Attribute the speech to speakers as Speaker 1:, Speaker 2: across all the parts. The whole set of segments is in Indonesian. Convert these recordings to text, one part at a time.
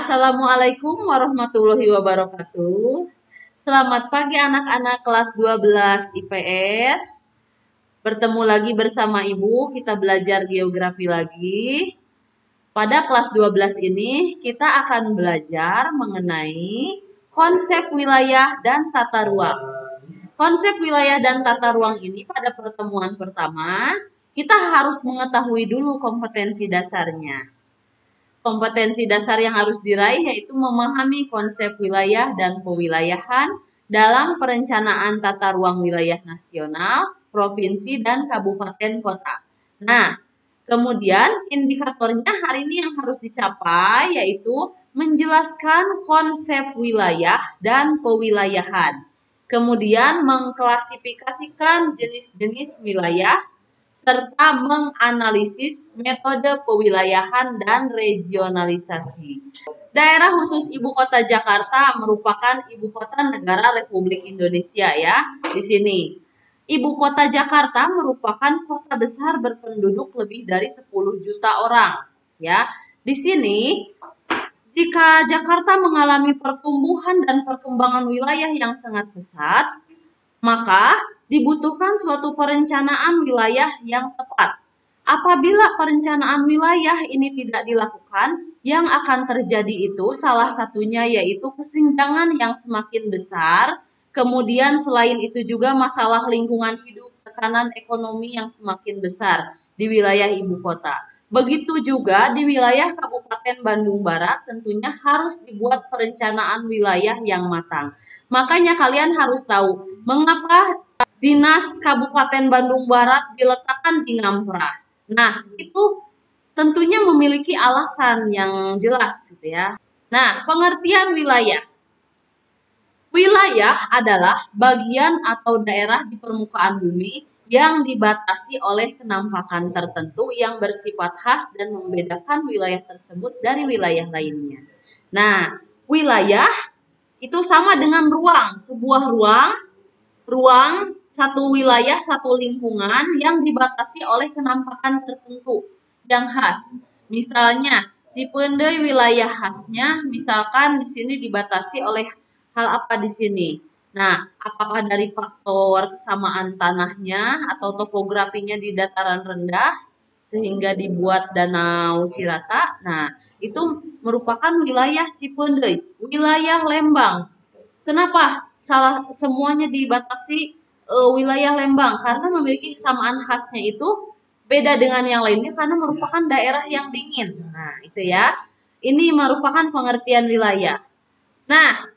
Speaker 1: Assalamualaikum warahmatullahi wabarakatuh. Selamat pagi anak-anak kelas 12 IPS. Bertemu lagi bersama Ibu, kita belajar geografi lagi. Pada kelas 12 ini kita akan belajar mengenai konsep wilayah dan tata ruang. Konsep wilayah dan tata ruang ini pada pertemuan pertama, kita harus mengetahui dulu kompetensi dasarnya. Kompetensi dasar yang harus diraih yaitu memahami konsep wilayah dan pewilayahan dalam perencanaan tata ruang wilayah nasional, provinsi, dan kabupaten kota. Nah, kemudian indikatornya hari ini yang harus dicapai yaitu menjelaskan konsep wilayah dan pewilayahan. Kemudian mengklasifikasikan jenis-jenis wilayah serta menganalisis metode pewilayahan dan regionalisasi. Daerah khusus Ibu Kota Jakarta merupakan Ibu Kota Negara Republik Indonesia ya. Di sini, Ibu Kota Jakarta merupakan kota besar berpenduduk lebih dari 10 juta orang ya. Di sini, jika Jakarta mengalami pertumbuhan dan perkembangan wilayah yang sangat pesat, maka dibutuhkan suatu perencanaan wilayah yang tepat. Apabila perencanaan wilayah ini tidak dilakukan, yang akan terjadi itu salah satunya yaitu kesenjangan yang semakin besar, kemudian selain itu juga masalah lingkungan hidup, tekanan ekonomi yang semakin besar di wilayah ibu kota. Begitu juga di wilayah Kabupaten Bandung Barat tentunya harus dibuat perencanaan wilayah yang matang. Makanya kalian harus tahu mengapa Dinas Kabupaten Bandung Barat diletakkan di Ngamprah. Nah, itu tentunya memiliki alasan yang jelas gitu ya. Nah, pengertian wilayah. Wilayah adalah bagian atau daerah di permukaan bumi yang dibatasi oleh kenampakan tertentu yang bersifat khas dan membedakan wilayah tersebut dari wilayah lainnya. Nah, wilayah itu sama dengan ruang, sebuah ruang, satu wilayah, satu lingkungan yang dibatasi oleh kenampakan tertentu yang khas. Misalnya, Cipeundeuy wilayah khasnya, misalkan di sini dibatasi oleh hal apa di sini? Nah, apakah dari faktor kesamaan tanahnya atau topografinya di dataran rendah sehingga dibuat Danau Cirata? Nah, itu merupakan wilayah Cipeundeuy, wilayah Lembang. Kenapa semuanya dibatasi wilayah Lembang? Karena memiliki kesamaan khasnya itu beda dengan yang lainnya karena merupakan daerah yang dingin. Nah, itu ya. Ini merupakan pengertian wilayah. Nah,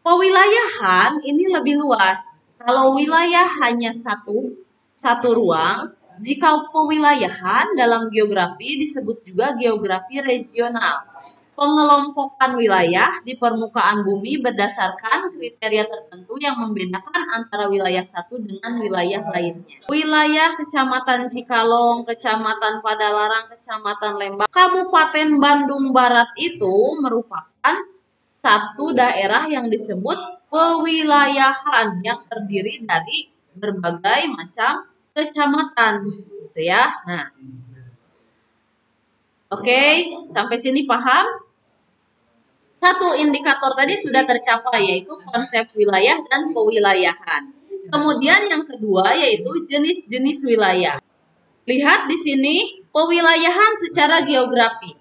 Speaker 1: pewilayahan ini lebih luas. Kalau wilayah hanya satu ruang, jika pewilayahan dalam geografi disebut juga geografi regional. Pengelompokan wilayah di permukaan bumi berdasarkan kriteria tertentu yang membedakan antara wilayah satu dengan wilayah lainnya. Wilayah Kecamatan Cikalong, Kecamatan Padalarang, Kecamatan Lembang, Kabupaten Bandung Barat itu merupakan satu daerah yang disebut pewilayahan yang terdiri dari berbagai macam kecamatan, gitu ya. Nah, oke, sampai sini paham? Satu indikator tadi sudah tercapai yaitu konsep wilayah dan pewilayahan. Kemudian yang kedua yaitu jenis-jenis wilayah. Lihat di sini pewilayahan secara geografi.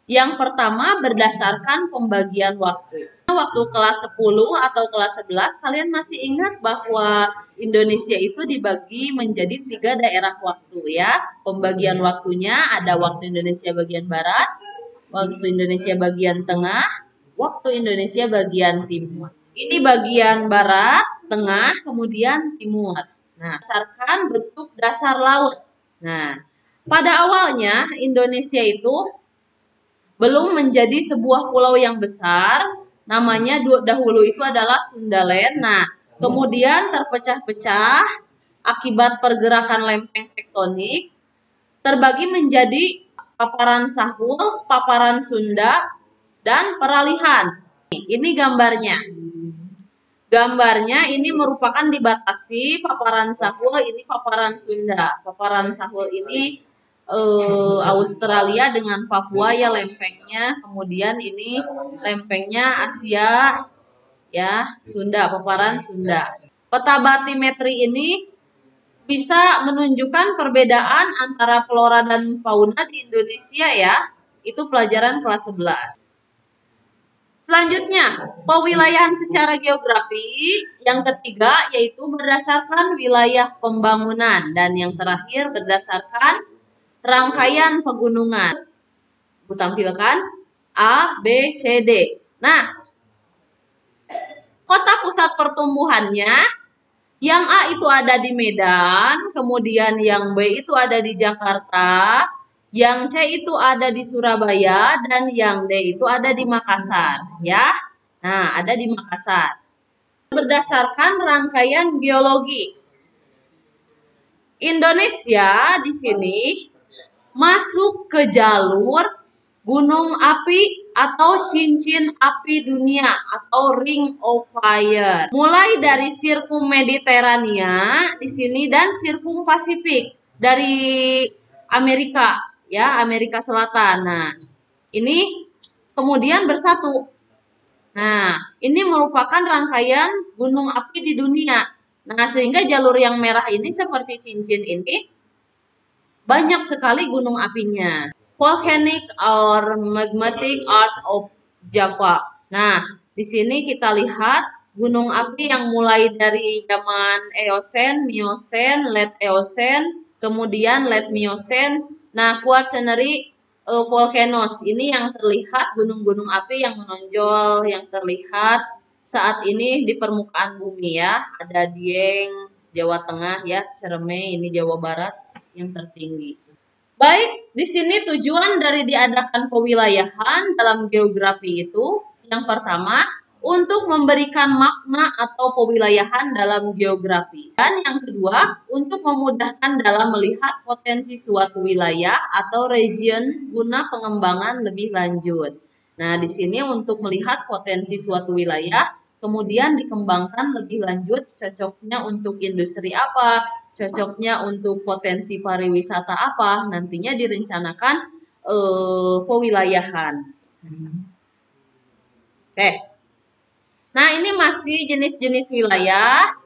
Speaker 1: Yang pertama berdasarkan pembagian waktu. Waktu kelas 10 atau kelas 11 kalian masih ingat bahwa Indonesia itu dibagi menjadi 3 daerah waktu ya. Pembagian waktunya ada waktu Indonesia bagian barat, waktu Indonesia bagian tengah, waktu Indonesia bagian timur. Ini bagian barat, tengah, kemudian timur. Nah, berdasarkan bentuk dasar laut. Nah, pada awalnya Indonesia itu belum menjadi sebuah pulau yang besar, namanya dahulu itu adalah Sundaland. Nah, kemudian terpecah-pecah akibat pergerakan lempeng tektonik, terbagi menjadi paparan Sahul, paparan Sunda, dan peralihan. Ini gambarnya. Gambarnya ini merupakan dibatasi paparan Sahul, ini paparan Sunda. Paparan Sahul ini Australia dengan Papua ya lempengnya. Kemudian ini lempengnya Asia ya, Sunda, paparan Sunda. Peta batimetri ini bisa menunjukkan perbedaan antara flora dan fauna di Indonesia ya. Itu pelajaran kelas 11. Selanjutnya, pewilayahan secara geografi. Yang ketiga yaitu berdasarkan wilayah pembangunan. Dan yang terakhir berdasarkan rangkaian pegunungan. Aku tampilkan A, B, C, D. Nah, kota pusat pertumbuhannya, yang A itu ada di Medan, kemudian yang B itu ada di Jakarta, yang C itu ada di Surabaya, dan yang D itu ada di Makassar, ya. Nah, ada di Makassar. Berdasarkan rangkaian geologi, Indonesia di sini masuk ke jalur gunung api atau cincin api dunia atau Ring of Fire. Mulai dari sirkum Mediterania di sini dan sirkum Pasifik dari Amerika ya, Amerika Selatan. Nah, ini kemudian bersatu. Nah, ini merupakan rangkaian gunung api di dunia. Nah, sehingga jalur yang merah ini seperti cincin ini banyak sekali gunung apinya. Volcanic or magmatic arch of Java. Nah, di sini kita lihat gunung api yang mulai dari zaman Eosen, Miocene, Late Eosen, kemudian Late Miocene. Nah, Quaternary volcanoes ini yang terlihat gunung-gunung api yang menonjol, yang terlihat saat ini di permukaan bumi ya. Ada Dieng, Jawa Tengah ya, Ciremai ini Jawa Barat yang tertinggi. Baik, di sini tujuan dari diadakan pewilayahan dalam geografi itu yang pertama untuk memberikan makna atau pewilayahan dalam geografi. Dan yang kedua untuk memudahkan dalam melihat potensi suatu wilayah atau region guna pengembangan lebih lanjut. Nah, di sini untuk melihat potensi suatu wilayah kemudian dikembangkan lebih lanjut, cocoknya untuk industri apa, cocoknya untuk potensi pariwisata apa, nantinya direncanakan pewilayahan. Oke. Nah, ini masih jenis-jenis wilayah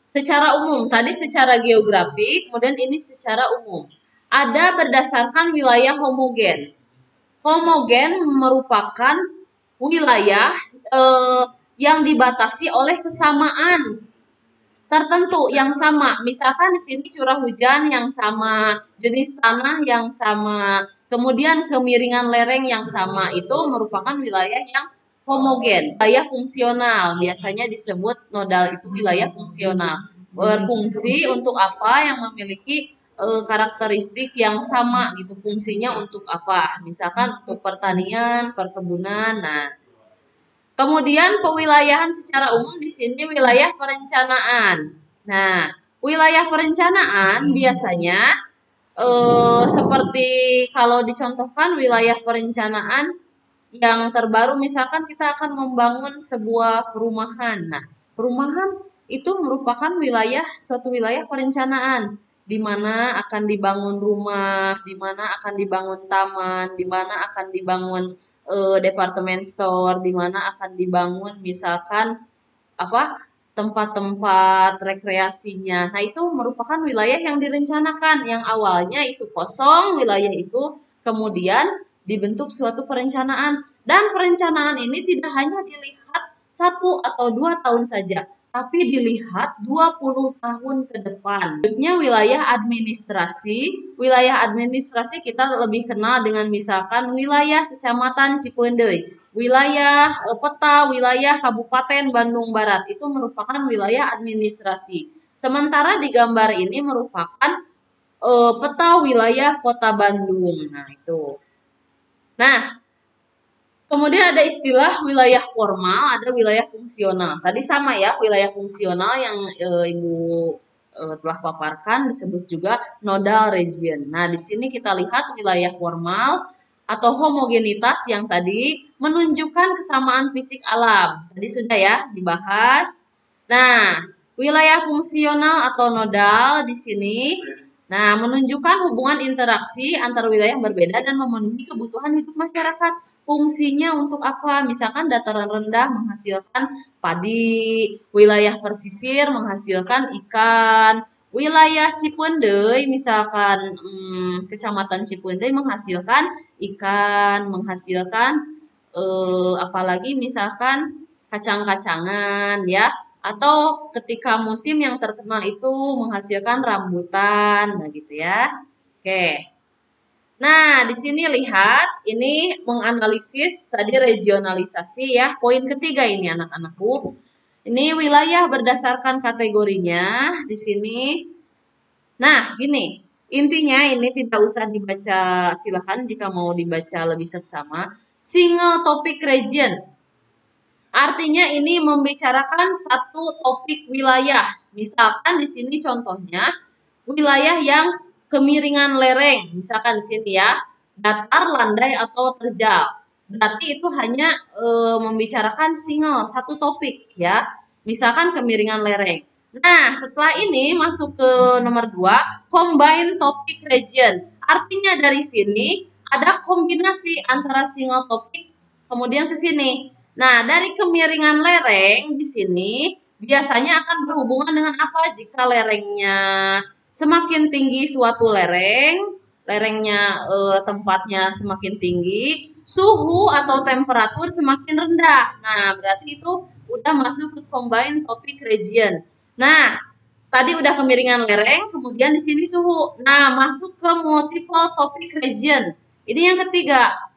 Speaker 1: secara umum. Tadi secara geografi, kemudian ini secara umum. Ada berdasarkan wilayah homogen. Homogen merupakan wilayah yang dibatasi oleh kesamaan tertentu yang sama. Misalkan di sini curah hujan yang sama, jenis tanah yang sama, kemudian kemiringan lereng yang sama. Itu merupakan wilayah yang homogen. Wilayah fungsional, biasanya disebut nodal itu wilayah fungsional. Berfungsi untuk apa yang memiliki karakteristik yang sama gitu. Fungsinya untuk apa? Misalkan untuk pertanian, perkebunan. Nah, kemudian pewilayahan secara umum di sini wilayah perencanaan. Nah, wilayah perencanaan biasanya seperti kalau dicontohkan wilayah perencanaan yang terbaru misalkan kita akan membangun sebuah perumahan. Nah, perumahan itu merupakan suatu wilayah perencanaan di mana akan dibangun rumah, di mana akan dibangun taman, di mana akan dibangun departemen store, di mana akan dibangun misalkan tempat-tempat rekreasinya. Nah, itu merupakan wilayah yang direncanakan, yang awalnya itu kosong wilayah itu, kemudian dibentuk suatu perencanaan. Dan perencanaan ini tidak hanya dilihat 1 atau 2 tahun saja, tapi dilihat 20 tahun ke depan. Berikutnya wilayah administrasi. Wilayah administrasi kita lebih kenal dengan misalkan wilayah Kecamatan Cipeundeuy, wilayah peta wilayah Kabupaten Bandung Barat. Itu merupakan wilayah administrasi. Sementara di gambar ini merupakan peta wilayah Kota Bandung. Nah, itu. Nah, kemudian ada istilah wilayah formal, ada wilayah fungsional. Tadi sama ya, wilayah fungsional yang Ibu telah paparkan disebut juga nodal region. Nah, di sini kita lihat wilayah formal atau homogenitas yang tadi menunjukkan kesamaan fisik alam. Tadi sudah ya dibahas. Nah, wilayah fungsional atau nodal di sini Nah, menunjukkan hubungan interaksi antar wilayah yang berbeda dan memenuhi kebutuhan hidup masyarakat. Fungsinya untuk apa? Misalkan dataran rendah menghasilkan padi, wilayah pesisir menghasilkan ikan, wilayah Cipendei misalkan Kecamatan Cipendei menghasilkan ikan, menghasilkan apalagi misalkan kacang-kacangan ya, atau ketika musim yang terkenal itu menghasilkan rambutan, nah gitu ya. Oke. Nah, di sini lihat ini menganalisis tadi regionalisasi ya. Poin ketiga ini anak-anakku. Ini wilayah berdasarkan kategorinya di sini. Nah, gini. Intinya ini tidak usah dibaca, silahkan jika mau dibaca lebih seksama. Single topic region. Artinya ini membicarakan satu topik wilayah. Misalkan di sini contohnya wilayah yang kemiringan lereng, misalkan di sini ya, datar, landai atau terjal. Berarti itu hanya membicarakan single satu topik ya. Misalkan kemiringan lereng. Nah, setelah ini masuk ke nomor 2, combine topic region. Artinya dari sini ada kombinasi antara single topik kemudian ke sini. Nah, dari kemiringan lereng di sini biasanya akan berhubungan dengan apa jika lerengnya semakin tinggi suatu lereng, lerengnya tempatnya semakin tinggi, suhu atau temperatur semakin rendah. Nah, berarti itu udah masuk ke combined topic region. Nah, tadi udah kemiringan lereng, kemudian di sini suhu. Nah, masuk ke multiple topic region. Ini yang ketiga.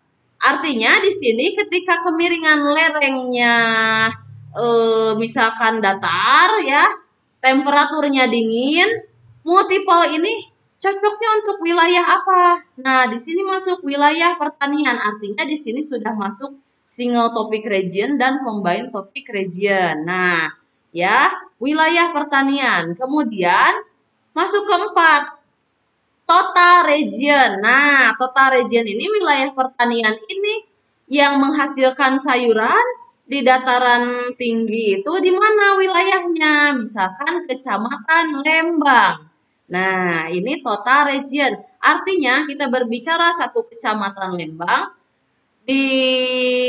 Speaker 1: Artinya di sini ketika kemiringan lerengnya misalkan datar ya, temperaturnya dingin, multiple ini cocoknya untuk wilayah apa? Nah, di sini masuk wilayah pertanian. Artinya di sini sudah masuk single topic region dan combined topic region. Nah, ya, wilayah pertanian. Kemudian masuk keempat, total region. Nah, total region ini wilayah pertanian ini yang menghasilkan sayuran di dataran tinggi itu di mana wilayahnya? Misalkan Kecamatan Lembang. Nah, ini total region. Artinya kita berbicara satu Kecamatan Lembang, di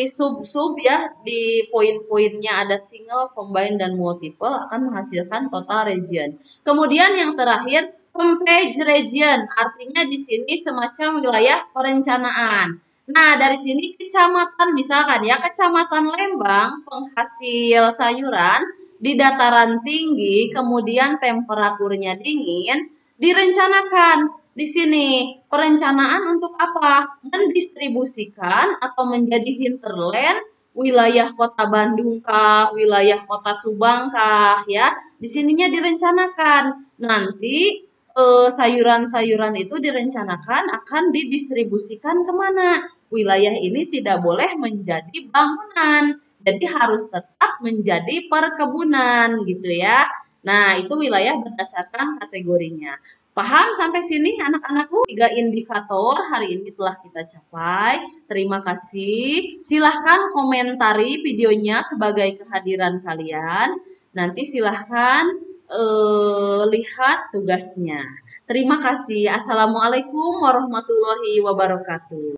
Speaker 1: sub-sub ya, di poin-poinnya ada single, combine, dan multiple akan menghasilkan total region. Kemudian yang terakhir, package region. Artinya di sini semacam wilayah perencanaan. Nah, dari sini kecamatan, misalkan ya, Kecamatan Lembang penghasil sayuran di dataran tinggi, kemudian temperaturnya dingin, direncanakan di sini perencanaan untuk apa? Mendistribusikan atau menjadi hinterland wilayah Kota Bandung kah, wilayah Kota Subang kah, ya. Di sininya direncanakan nanti sayuran-sayuran itu direncanakan akan didistribusikan kemana? Wilayah ini tidak boleh menjadi bangunan, jadi harus tetap menjadi perkebunan gitu ya. Nah, itu wilayah berdasarkan kategorinya. Paham sampai sini anak-anakku? 3 indikator hari ini telah kita capai. Terima kasih. Silahkan komentari videonya sebagai kehadiran kalian. Nanti silahkan lihat tugasnya. Terima kasih. Assalamualaikum warahmatullahi wabarakatuh.